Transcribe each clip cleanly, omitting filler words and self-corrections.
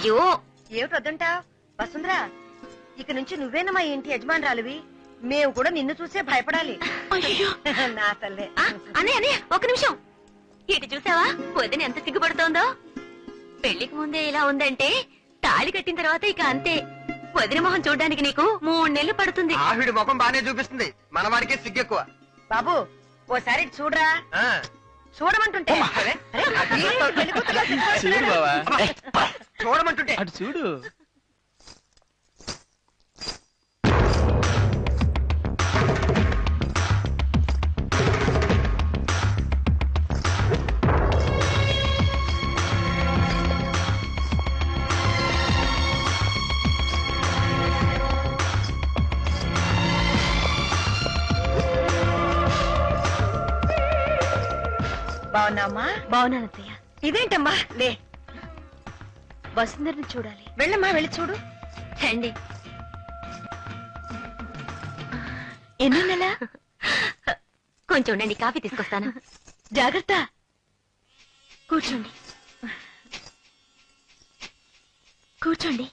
అయ్యో ఏమిటి వద్దంటా వసుంధరా, ఇక నుంచి నువ్వేనా మా ఇంటి యజమానురాలివి. మేము కూడా నిన్ను చూసే భయపడాలి. అయ్యో నా తల్లే. అనే అనే ఒక నిమిషం, ఇటు చూసావా వదిన ఎంత సిగ్గుపడుతోందో. పెళ్లికి ముందే ఇలా ఉందంటే తాళి కట్టిన తర్వాత ఇక అంతే. వదిన మొహం చూడడానికి నీకు 3 నెలలు పడుతుంది. ఆవిడ ముఖం బానే చూపిస్తుంది, మన వాడికే సిగ్గెక్కువ. బాబు ఓసారి ఇటు చూడరా. చూడమంటుంటే చూడు బావా, చూడమంటుంటే అటు చూడు. బాగున్నామ్మా? బాగున్నాను అత్తయ్య. ఇదేంటమ్మా లే, వసుంధరని చూడాలి. వెళ్ళమ్మా వెళ్ళి చూడు. రండి. ఎన్నో నెల? కొంచెం ఉండండి, కాఫీ తీసుకొస్తాను. జాగ్రత్త. కూర్చోండి కూర్చోండి.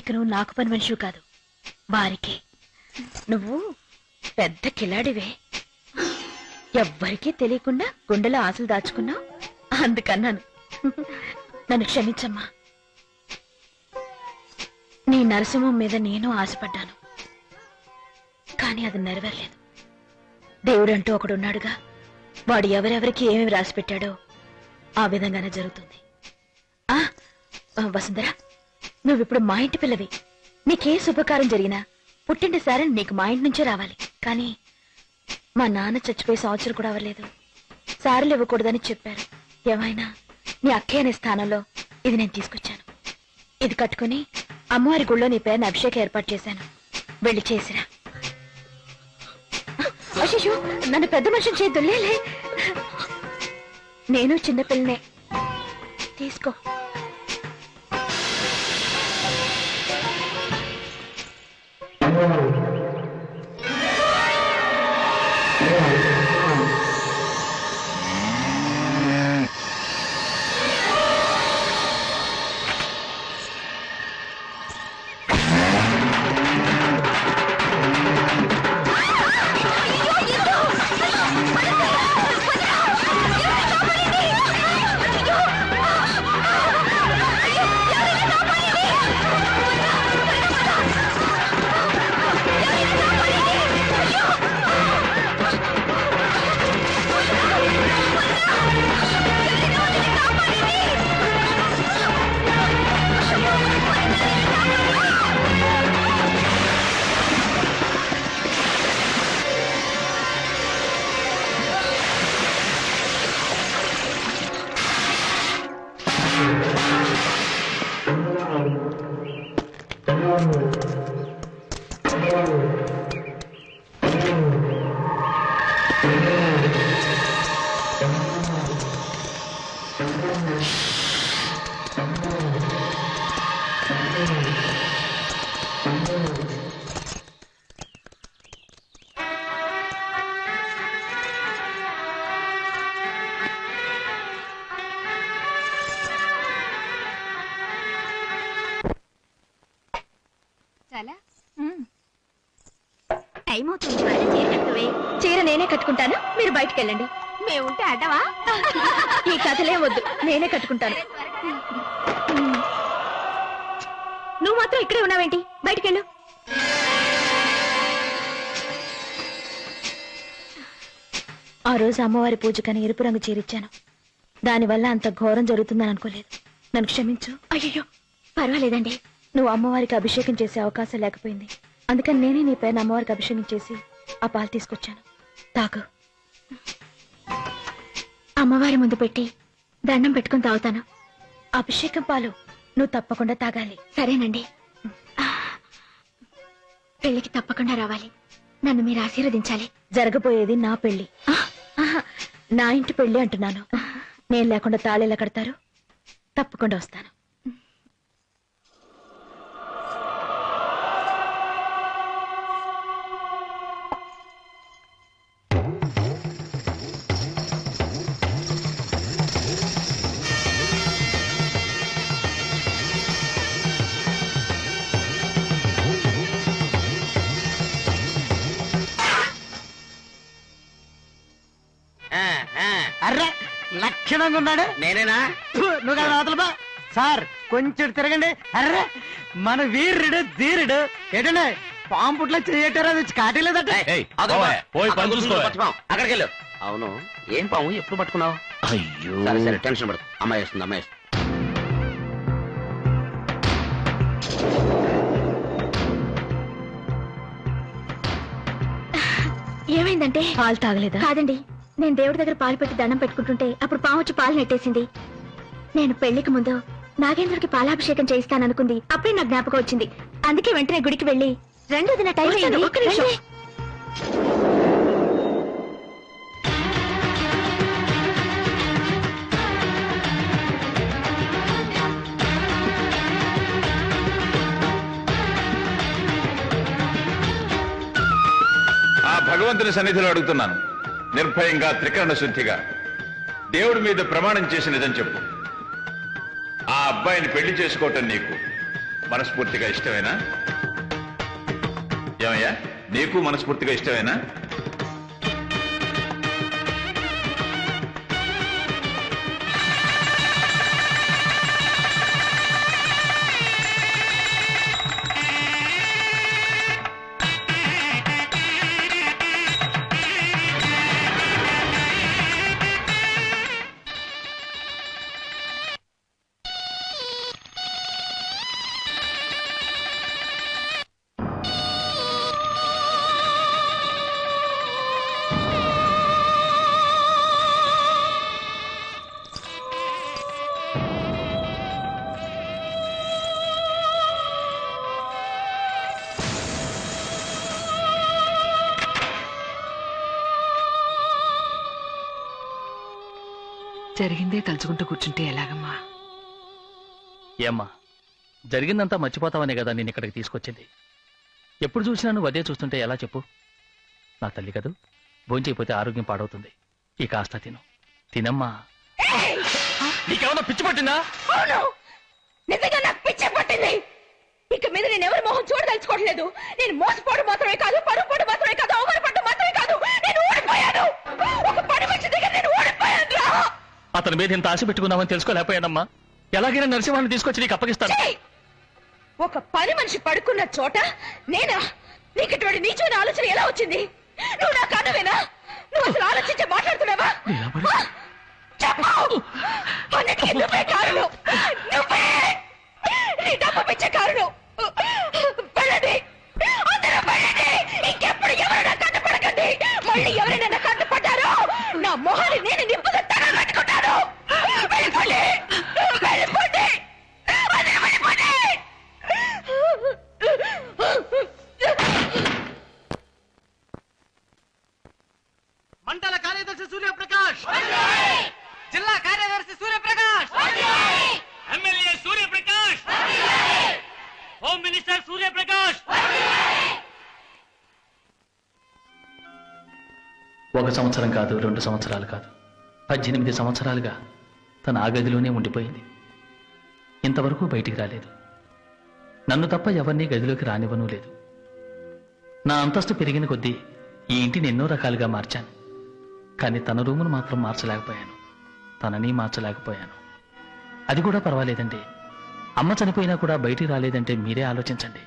ఇక నువ్వు నాకు పని మనిషివి కాదు, వారికి. నువ్వు పెద్ద కిలాడివే. ఎవ్వరికీ తెలియకుండా గుండెలో ఆశలు దాచుకున్నావు, అందుకన్నాను. నన్ను క్షమించమ్మా. నీ నరసింహం మీద నేను ఆశపడ్డాను, కానీ అది నెరవేరలేదు. దేవుడంటూ ఒకడున్నాడుగా, వాడు ఎవరెవరికి ఏమేమి రాసి పెట్టాడో ఆ విధంగానే జరుగుతుంది. వసుంధర, నువ్విప్పుడు మా ఇంటి పిల్లవి. నీకే శుభకారం జరిగినా పుట్టింటి సారి నీకు మా ఇంటి నుంచే రావాలి. కానీ మా నాన్న చచ్చిపోయి సంవత్సరం కూడా అవ్వలేదు, సారీలు ఇవ్వకూడదని చెప్పారు. ఏమైనా నీ అక్కయ్య అనే స్థానంలో ఇది నేను తీసుకొచ్చాను. ఇది కట్టుకుని అమ్మవారి గుళ్ళో నీ పేరుని అభిషేకం ఏర్పాటు చేశాను, వెళ్ళి చేసిరా. అయ్యో, నన్ను పెద్ద మనిషిని చేద్దులేలే, నేను చిన్నపిల్లనే. తీసుకో. టైం అవుతుంది, చీర నేనే కట్టుకుంటాను, మీరు బయటికి వెళ్ళండి. మేముంటే అడ్డవా? ఈ కథలే వద్దు, నేనే కట్టుకుంటాను. నువ్వు మాత్రం ఇక్కడే ఉన్నావేంటి? బయటికెళ్ళు. ఆ రోజు అమ్మవారి పూజకని ఎరుపు రంగు చీరిచ్చాను, దానివల్ల అంత ఘోరం జరుగుతుందని అనుకోలేదు. నన్ను క్షమించు. అయ్యో పర్వాలేదండి, నువ్వు అమ్మవారికి అభిషేకం చేసే అవకాశం లేకపోయింది, అందుకని నేనే నీ పేరున అమ్మవారికి అభిషేకం చేసి ఆ పాలు తీసుకొచ్చాను. తాగు. అమ్మవారి ముందు పెట్టి దండం పెట్టుకుని తాగుతాను. అభిషేకం పాలు నువ్వు తప్పకుండా తాగాలి. సరేనండి. పెళ్లికి తప్పకుండా రావాలి, నన్ను మీరు ఆశీర్వదించాలి. జరగబోయేది నా పెళ్లి, నా ఇంటి పెళ్లి అంటున్నాను. నేను లేకుండా తాళేలా కడతారు? తప్పకుండా వస్తాను. లక్షణంగా ఉన్నాడు. నేనేనా? నువ్వు కదా అవతల బా. సార్ కొంచెం తిరగండి. అర్రే మన వీరుడు ధీరుడు ఏంటంటే పాము పుట్లో చేయటారా వచ్చి కాటలేదట. అక్కడికి వెళ్ళు. అవును, ఏం పాము ఎప్పుడు పట్టుకున్నావు? అయ్యో సరే సరే, టెన్షన్ పడదు. అమ్మాయి వస్తుంది, అమ్మాయి వస్తుంది. ఏమైందంటే పాలు తాగలేదా? కాదండి, నేను దేవుడి దగ్గర పాలు పెట్టి దండం పెట్టుకుంటుంటే అప్పుడు పాము వచ్చి పాలు నెట్టేసింది. నేను పెళ్లికి ముందు నాగేంద్రకి పాలాభిషేకం చేయిస్తాననుకుంది. అప్పుడే నాకు జ్ఞాపకం వచ్చింది. అందుకే వెంటనే గుడికి వెళ్ళి రెండో దిన టైం అయింది. ఒక్క నిమిషం. రండి. ఆ భగవంతుని సన్నిధిలో అడుగుతున్నాను, నిర్భయంగా త్రికరణ శుద్ధిగా దేవుడి మీద ప్రమాణం చేసి నిజం చెప్పు. ఆ అబ్బాయిని పెళ్లి చేసుకోవటం నీకు మనస్ఫూర్తిగా ఇష్టమేనా? ఏమయ్యా, నీకు మనస్ఫూర్తిగా ఇష్టమేనా? జరిగిందే తలుచుకుంటూ కూర్చుంటే ఎలాగమ్మా? ఏమ్మా, జరిగిందంతా మర్చిపోతావనే కదా నేను ఇక్కడికి తీసుకొచ్చింది. ఎప్పుడు చూసినా నువ్వు అదే చూస్తుంటే ఎలా చెప్పు? నా తల్లి కదూ, భోంచేయపోతే ఆరోగ్యం పాడవుతుంది. ఈ కాస్త తినమ్మా. నీకేమన్నా పిచ్చి పట్టిందా? నిజంగా నాకు పిచ్చి పట్టింది. ఇక మీద నేను ఎవరి మొహం చూడదలుచుకోవట్లేదు. నేను మోసపోవడం మాత్రమే కాదు, పరుపోవడం మాత్రమే కాదు, అవమానపడడం మాత్రమే కాదు, నేను ఓడిపోయాను. ఒక పని మనిషి దగ్గర నేను ఓడిపోయాను. అతని మీద ఇంత ఆశ పెట్టుకున్నామని తెలుసుకోలేకపోయానమ్మా. ఎలాగైనా నరసింహాన్ని తీసుకొచ్చి నీకు అప్పగిస్తాను. ఒక పని మనిషి పడుకున్న చోట నేనా? నీకు ఇటువంటి నీచమైన ఆలోచన ఎలా వచ్చింది? నువ్వు నా కన్నవేనా? నువ్వు అసలు ఆలోచించి మాట్లాడుతున్నావా? చెప్పు. అన్నిటికీ నువ్వే కారణం. నువ్వే నీ డబ్బు పిచ్చే కారణం. వెళ్ళండి, అందరూ వెళ్ళండి. ఇంకెప్పుడు ఎవరైనా కట్టుపడకండి. మళ్ళీ ఎవరైనా కట్టుపడ్డారో నా మొహాన్ని నేను నిప్పుగా తగలబెట్టుకుంటాను. వెళ్ళిపోండి, వెళ్ళిపోండి, అందరూ వెళ్ళిపోండి. మండల కార్యదర్శి సూర్యప్రకాష్, జిల్లా కార్యదర్శి Suryaprakash, MLA Suryaprakash, home minister Suryaprakash. ఒక సంవత్సరం కాదు, 2 సంవత్సరాలు కాదు, 18 సంవత్సరాలుగా తన ఆ గదిలోనే ఉండిపోయింది. ఇంతవరకు బయటికి రాలేదు. నన్ను తప్ప ఎవరినీ గదిలోకి రానివ్వనూ లేదు. నా అంతస్తు పెరిగిన కొద్దీ ఈ ఇంటిని ఎన్నో రకాలుగా మార్చాను. కానీ తన రూమును మాత్రం మార్చలేకపోయాను. తనని మార్చలేకపోయాను. అది కూడా పర్వాలేదండి. అమ్మ చనిపోయినా కూడా బయటికి రాలేదంటే మీరే ఆలోచించండి.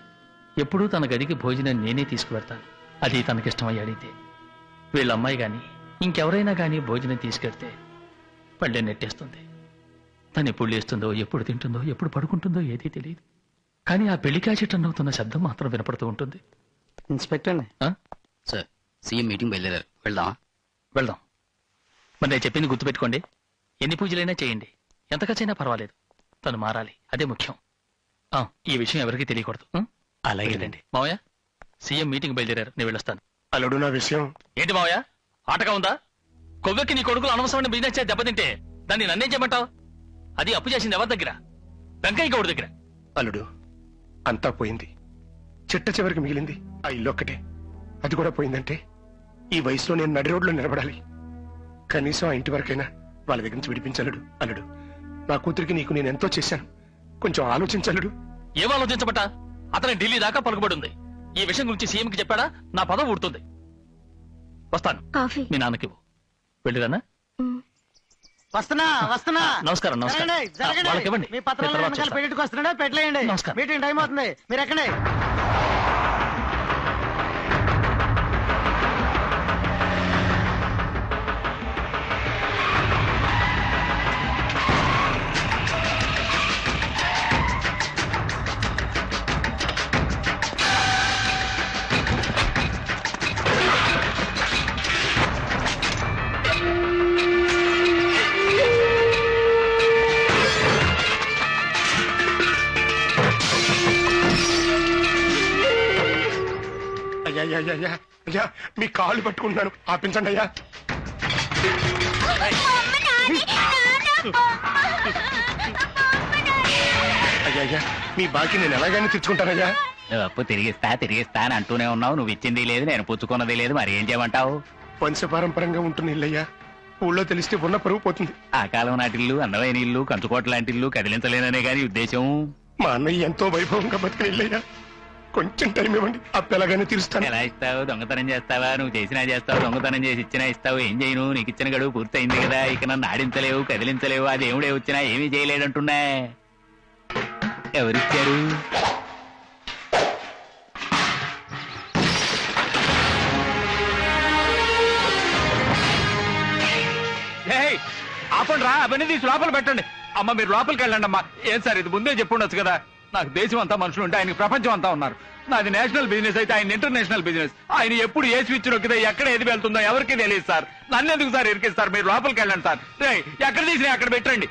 ఎప్పుడూ తన గదికి భోజనం నేనే తీసుకువెడతాను. అది తనకిష్టమై అడిగితే. వీళ్ళ అమ్మాయి గాని ఇంకెవరైనా గానీ భోజనం తీసుకెడితే పళ్ళే నెట్టేస్తుంది. తను ఎప్పుడు లేస్తుందో, ఎప్పుడు తింటుందో, ఎప్పుడు పడుకుంటుందో ఏదీ తెలియదు. కానీ ఆ పెళ్లి క్యాచెట్ అవుతున్న శబ్దం మాత్రం వినపడుతూ ఉంటుంది. ఇన్స్పెక్టర్ సార్, సీఎం మీటింగ్ బయలుదేరారు, వెళ్దామా? వెళ్దాం. మరి నేను చెప్పింది గుర్తుపెట్టుకోండి. ఎన్ని పూజలైనా చేయండి, ఎంత ఖర్చైనా పర్వాలేదు. తను మారాలి, అదే ముఖ్యం. ఈ విషయం ఎవరికీ తెలియకూడదు. అలాగేనండి. మావయ్య, సీఎం మీటింగ్ బయలుదేరారు, నేను వెళ్ళొస్తాను. అల్లుడు, నా విషయం ఏంటి మావయ్య, ఆటగా ఉందా? కొవ్వెక్కి నీ కొడుకులు అనవసరమైన బిజినెస్ చేసి దెబ్బతింటే దాన్ని నన్నేం చేయమంటావు? అది అప్పు చేసింది ఎవరి దగ్గర? వెంకయ్య గౌడి దగ్గర. అల్లుడు, అంతా పోయింది. చిట్ట చివరికి మిగిలింది ఆ ఇల్లు ఒక్కటే. అది కూడా పోయిందంటే ఈ వయసులో నేను నడి రోడ్లో నిలబడాలి. కనీసం ఆ ఇంటి వరకైనా వాళ్ళ దగ్గర నుంచి విడిపించలుడు. అల్లుడు, నా కూతురికి నీకు నేను ఎంతో చేశాను, కొంచెం ఆలోచించలుడు. ఏం ఆలోచించబట్ట? అతని ఢిల్లీ దాకా పలుకుబడి ఉంది. ఈ విషయం గురించి సీఎంకి చెప్పాడా నా పదవి ఊడుతుంది. వస్తాను. కాఫీ. మీ నాన్నకి వెళ్ళిరానా? వస్తున్నా వస్తున్నా. నమస్కారం, నమస్కారం. జరగండి, జరగండి. వాళ్ళకి ఇవ్వండి. మీ పత్రాలు తర్వాత వెనకాల చూస్తా. పెట్టేట్టుకు వస్తున్నాడా? పెట్టలేయండి. నమస్కారం. మీటింగ్ టైం అవుతుంది, మీరు ఎక్కండి. అయ్యా అయ్యా అయ్యా అయ్యా అయ్యా మీ కాళ్ళు పట్టుకుంటున్నాను, ఆపించండి అయ్యా. అయ్యా అయ్యా మీ బాకీ నేను ఎలాగైనా తెచ్చుకుంటానయ్యా. నువ్వు అప్పు తిరిగిస్తా అని అంటూనే ఉన్నావు. నువ్వు ఇచ్చింది లేదు, నేను పుచ్చుకున్నది లేదు, మరి ఏం చేయమంటావు? వంశపారంపరంగా ఉంటుంది ఇల్లయ్యా, ఊళ్ళో తెలిస్తే ఉన్న పరుగు పోతుంది. ఆ కాలం నాటి ఇల్లు, అందమైన ఇల్లు, కంచుకోట లాంటి ఇల్లు కదిలించలేననే గాని ఉద్దేశం. మా అన్నయ్య ఎంతో వైభవంగా బతికిన ఇల్లయ్యా, కొంచెం టైం ఇవ్వండి, అప్పు ఎలాగైనా తీరుస్తాను. ఎలా ఇస్తావు? దొంగతనం చేస్తావా? నువ్వు చేసినా చేస్తావు, దొంగతనం చేసి ఇచ్చినా ఇస్తావు. ఏం చేయను? నీకు ఇచ్చిన గడువు పూర్తయింది కదా, ఇక నన్ను ఆడించలేవు, కదిలించలేవు. ఆ దేవుడే వచ్చినా ఏమీ చేయలేడంటున్నా. ఎవరిచ్చారు? ఆపండి రా, అవన్నీ తీసి లోపల పెట్టండి. అమ్మ మీరు లోపలికి వెళ్ళండి అమ్మా. ఏం సార్ ఇది ముందే చెప్పుండొచ్చు కదా. నాకు దేశం అంతా మనుషులు ఉంటే ఆయనకి ప్రపంచం అంతా ఉన్నారు. నాది నేషనల్ బిజినెస్ అయితే ఆయన ఇంటర్నేషనల్ బిజినెస్. ఆయన ఎప్పుడు ఏ స్విచ్ నొక్కితే ఎక్కడ ఏది వెళ్తుందో ఎవరికి తెలియదు సార్. నన్ను ఎందుకు సార్ ఇరికిస్తారు? మీరు లోపలికి వెళ్ళండి సార్. రే ఎక్కడ తీసినా అక్కడ పెట్టండి.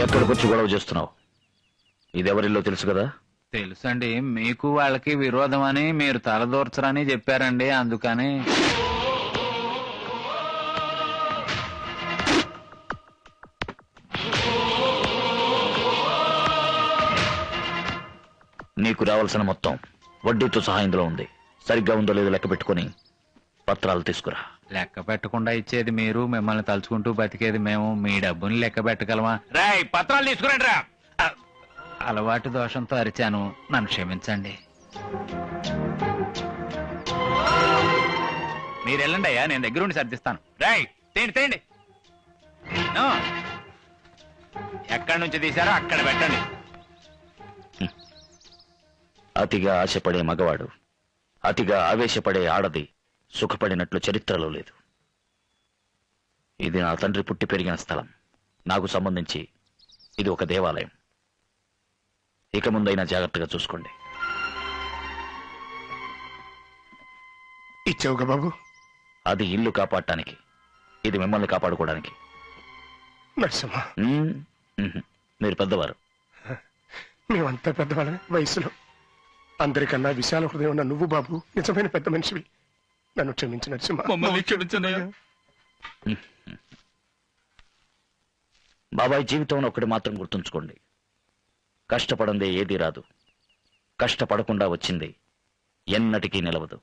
ఎక్కడికి వచ్చి గొడవ చేస్తున్నావు? ఇది ఎవరిల్లో తెలుసు కదా? తెలుసండి, మీకు వాళ్ళకి విరోధం అని మీరు తలదూర్చరని చెప్పారండి, అందుకని. నీకు రావాల్సిన మొత్తం వడ్డీతో సహా ఇందులో ఉంది. సరిగ్గా ఉందో లేదో లెక్క పెట్టుకుని పత్రాలు తీసుకురా. లెక్క పెట్టకుండా ఇచ్చేది మీరు, మిమ్మల్ని తలుచుకుంటూ బతికేది మేము. మీ డబ్బుని లెక్క పెట్టగలమా? రాయ్ పత్రాలు తీసుకురండి రా. అలవాటు దోషంతో అరిచాను, నన్ను క్షమించండి. మీరు వెళ్ళండి అయ్యా, నేను దగ్గరుండి సర్దిస్తాను. రాయ్ తేండి తేండి. ఎక్కడి నుంచి తీశారో అక్కడ పెట్టండి. అతిగా ఆశపడే మగవాడు, అతిగా ఆవేశపడే ఆడది సుఖపడినట్లు చరిత్రలో లేదు. ఇది నా తండ్రి పుట్టి పెరిగిన స్థలం. నాకు సంబంధించి ఇది ఒక దేవాలయం. ఇక ముందైనా జాగ్రత్తగా చూసుకోండి. ఇచ్చావుగా బాబు. అది ఇల్లు కాపాడటానికి, ఇది మిమ్మల్ని కాపాడుకోవడానికి. నరసింహ, మీరు పెద్దవారు. మేమంతా పెద్దవాళ్ళని వయసులో. అందరికన్నా విశాల హృదయం ఉన్న నువ్వు బాబు నిజమైన పెద్ద మనిషివి. నన్ను క్షమించు నరసింహ. బాబాయ్, జీవితంలో ఒకటి మాత్రం గుర్తుంచుకోండి. కష్టపడందే ఏదీ రాదు, కష్టపడకుండా వచ్చింది ఎన్నటికీ నిలవదు.